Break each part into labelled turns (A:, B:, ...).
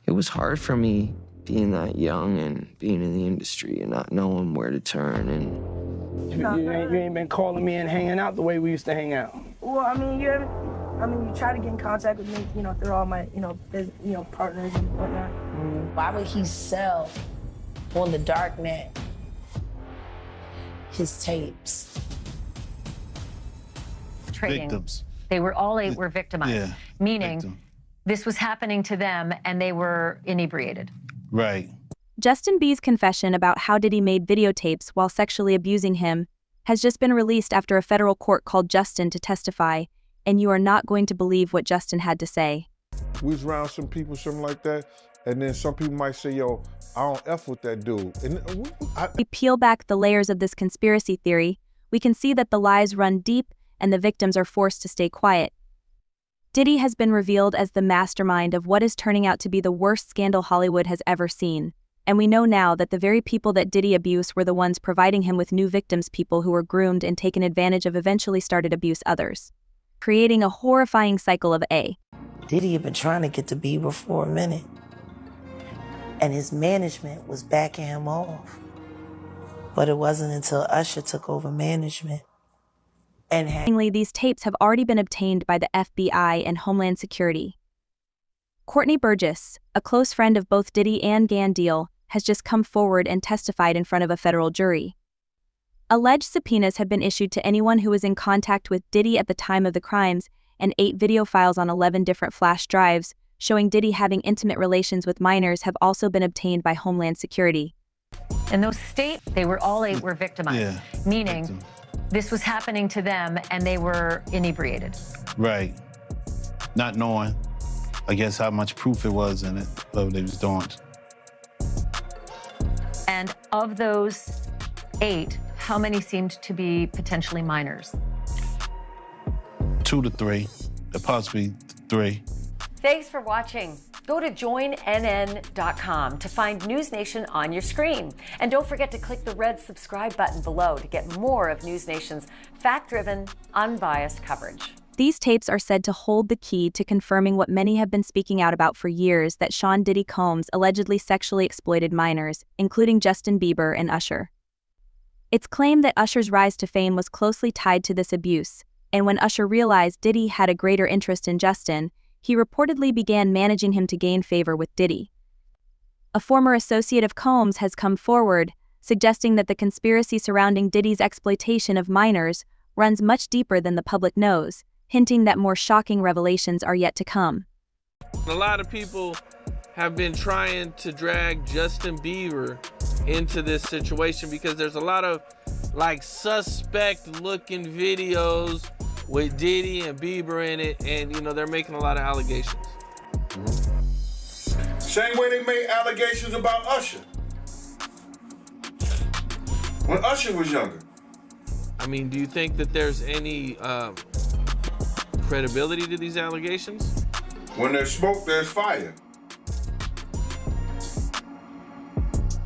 A: It was hard for me being that young and being in the industry and not knowing where to turn. And
B: you ain't been calling me and hanging out the way we used to hang out.
C: Well, I mean, you try to get in contact with me, through all my, partners and whatnot.
D: Why would he sell on the dark net his tapes?
E: Trading.
F: Victims.
E: They were all eight were victimized,
F: Yeah,
E: meaning
F: victim.
E: this was happening to them and they were inebriated.
F: Right.
G: Justin B's confession about how Diddy made videotapes while sexually abusing him has just been released after a federal court called Justin to testify, and you are not going to believe what Justin had to say.
H: We was around some people, something like that, and then some people might say, yo, I don't F with that dude. And
G: we peel back the layers of this conspiracy theory, we can see that the lies run deep and the victims are forced to stay quiet. Diddy has been revealed as the mastermind of what is turning out to be the worst scandal Hollywood has ever seen. And we know now that the very people that Diddy abused were the ones providing him with new victims, people who were groomed and taken advantage of, eventually started abuse others, creating a horrifying cycle of
D: Diddy had been trying to get to Bieber for a minute, and his management was backing him off. But it wasn't until Usher took over management and
G: these tapes have already been obtained by the FBI and Homeland Security. Courtney Burgess, a close friend of both Diddy and Gan Deal, has just come forward and testified in front of a federal jury. Alleged subpoenas have been issued to anyone who was in contact with Diddy at the time of the crimes, and 8 video files on 11 different flash drives showing Diddy having intimate relations with minors have also been obtained by Homeland Security.
E: In those states, they were all eight were victimized, meaning
F: Victim.
E: this was happening to them and they were inebriated.
F: Right. Not knowing, I guess, how much proof it was in it, what they was doing.
E: And of those 8, how many seemed to be potentially minors?
F: 2 to 3, possibly 3.
I: Thanks for watching. Go to joinnn.com to find News Nation on your screen. And don't forget to click the red subscribe button below to get more of News Nation's fact-driven, unbiased coverage.
G: These tapes are said to hold the key to confirming what many have been speaking out about for years, that Sean Diddy Combs allegedly sexually exploited minors, including Justin Bieber and Usher. It's claimed that Usher's rise to fame was closely tied to this abuse, and when Usher realized Diddy had a greater interest in Justin, he reportedly began managing him to gain favor with Diddy. A former associate of Combs has come forward, suggesting that the conspiracy surrounding Diddy's exploitation of minors runs much deeper than the public knows, hinting that more shocking revelations are yet to come.
J: A lot of people have been trying to drag Justin Bieber into this situation because there's a lot of suspect looking videos with Diddy and Bieber in it, and they're making a lot of allegations.
H: same way they made allegations about Usher when Usher was younger.
J: I mean, do you think that there's any credibility to these allegations?
H: When there's smoke, there's fire.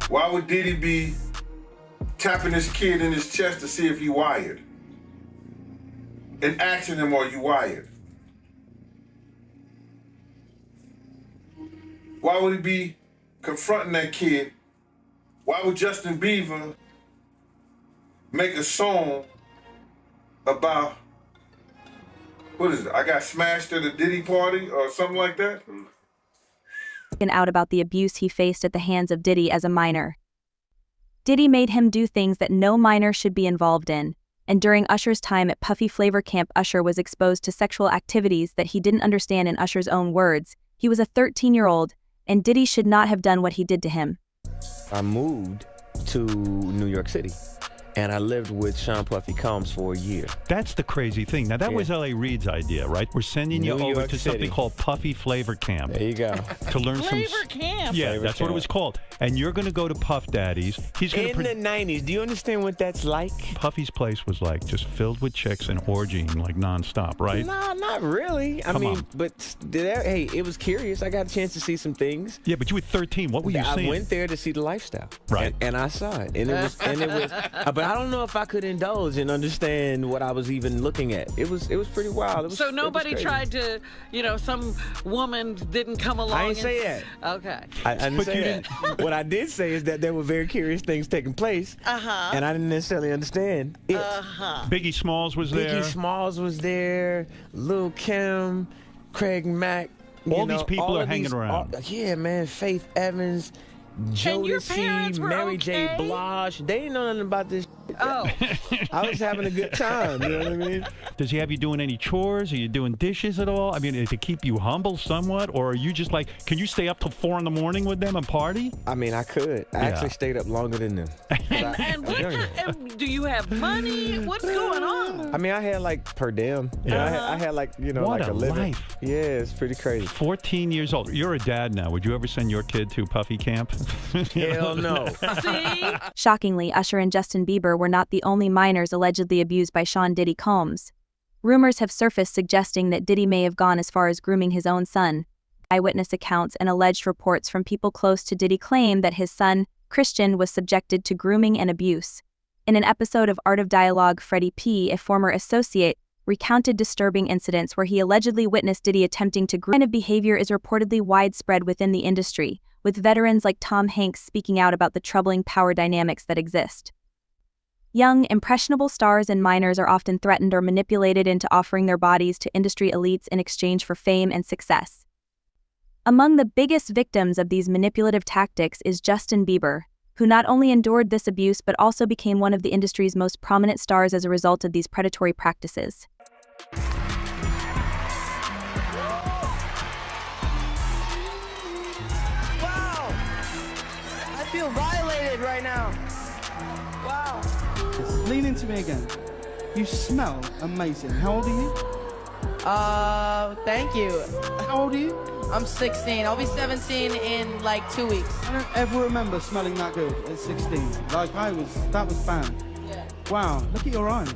H: Why would Diddy be tapping his kid in his chest to see if he wired? And asking him, are you wired? Why would he be confronting that kid? Why would Justin Bieber make a song about, what is it? I got smashed at a Diddy party or something like that?
G: Out about the abuse he faced at the hands of Diddy as a minor. Diddy made him do things that no minor should be involved in, and during Usher's time at Puffy Flavor Camp, Usher was exposed to sexual activities that he didn't understand. In Usher's own words, he was a 13-year-old, and Diddy should not have done what he did to him.
K: I moved to New York City, and I lived with Sean Puffy Combs for a year.
L: That's the crazy thing. Now, that was L.A. Reid's idea, right? We're sending you over to something called Puffy Flavor Camp.
K: There you go.
L: To learn
M: Flavor Camp?
L: Yeah,
K: Flavor
L: that's what it was called. And you're going to go to Puff Daddy's. He's going
K: in the 90s. Do you understand what that's like?
L: Puffy's place was just filled with chicks and orgying nonstop, right?
K: No, not really. I mean, but hey, it was curious. I got a chance to see some things.
L: Yeah, but you were 13. What were you seeing?
K: I went there to see the lifestyle.
L: Right.
K: And I saw it. And it was, but But I don't know if I could indulge and understand what I was even looking at. It was pretty wild.
M: So nobody tried to, some woman didn't come along.
K: I didn't say that.
M: Okay.
K: I didn't say that. What I did say is that there were very curious things taking place, and I didn't necessarily understand it.
L: Biggie Smalls was there.
K: Biggie Smalls was there. Lil' Kim, Craig Mack.
L: All these people are hanging around.
K: Yeah, man. Faith Evans, Jodeci, Mary J. Blige. They didn't know nothing about this.
M: Oh.
K: I was having a good time. You know what I mean?
L: Does he have you doing any chores? Are you doing dishes at all? I mean, to keep you humble somewhat? Or are you just like, can you stay up till 4 in the morning with them and party?
K: I mean, I could. I actually stayed up longer than them.
M: And do you have money? What's going on?
K: I mean, I had like per diem. I had like,
L: what
K: like a living.
L: Life.
K: Yeah, it's pretty crazy.
L: 14 years old. You're a dad now. Would you ever send your kid to Puffy camp?
K: Hell no.
M: See?
G: Shockingly, Usher and Justin Bieber were not the only minors allegedly abused by Sean Diddy Combs. Rumors have surfaced suggesting that Diddy may have gone as far as grooming his own son. Eyewitness accounts and alleged reports from people close to Diddy claim that his son, Christian, was subjected to grooming and abuse. In an episode of Art of Dialogue, Freddie P., a former associate, recounted disturbing incidents where he allegedly witnessed Diddy attempting to groom. This kind of behavior is reportedly widespread within the industry, with veterans like Tom Hanks speaking out about the troubling power dynamics that exist. Young, impressionable stars and minors are often threatened or manipulated into offering their bodies to industry elites in exchange for fame and success. Among the biggest victims of these manipulative tactics is Justin Bieber, who not only endured this abuse but also became one of the industry's most prominent stars as a result of these predatory practices.
B: Wow! I feel violated right now. Wow.
N: Lean into me again. You smell amazing. How old are you?
O: Thank you.
N: How old are you?
O: I'm 16. I'll be 17 in like 2 weeks.
N: I don't ever remember smelling that good at 16. Like that was banned.
O: Yeah.
N: Wow, look at your eyes.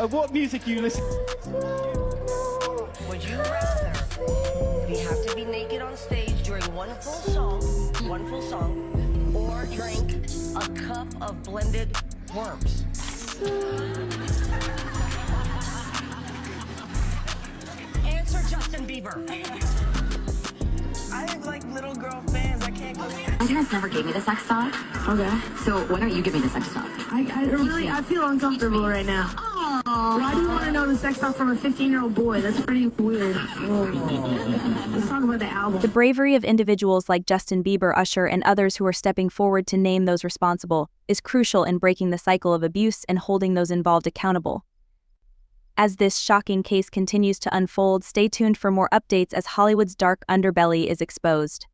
N: What music do you listen to?
P: Would you rather be have to be naked on stage during one full song, or drink a cup of blended worms? Answer Justin Bieber.
C: I have like little girl fans. I can't go.
Q: My parents never gave me the sex talk. Okay. So why don't you give me the sex talk?
C: I feel uncomfortable right now.
Q: Aww.
C: Why do you want to know the sex talk from a 15-year-old boy? That's pretty weird. Let's talk about the album.
G: The bravery of individuals like Justin Bieber, Usher, and others who are stepping forward to name those responsible is crucial in breaking the cycle of abuse and holding those involved accountable. As this shocking case continues to unfold, stay tuned for more updates as Hollywood's dark underbelly is exposed.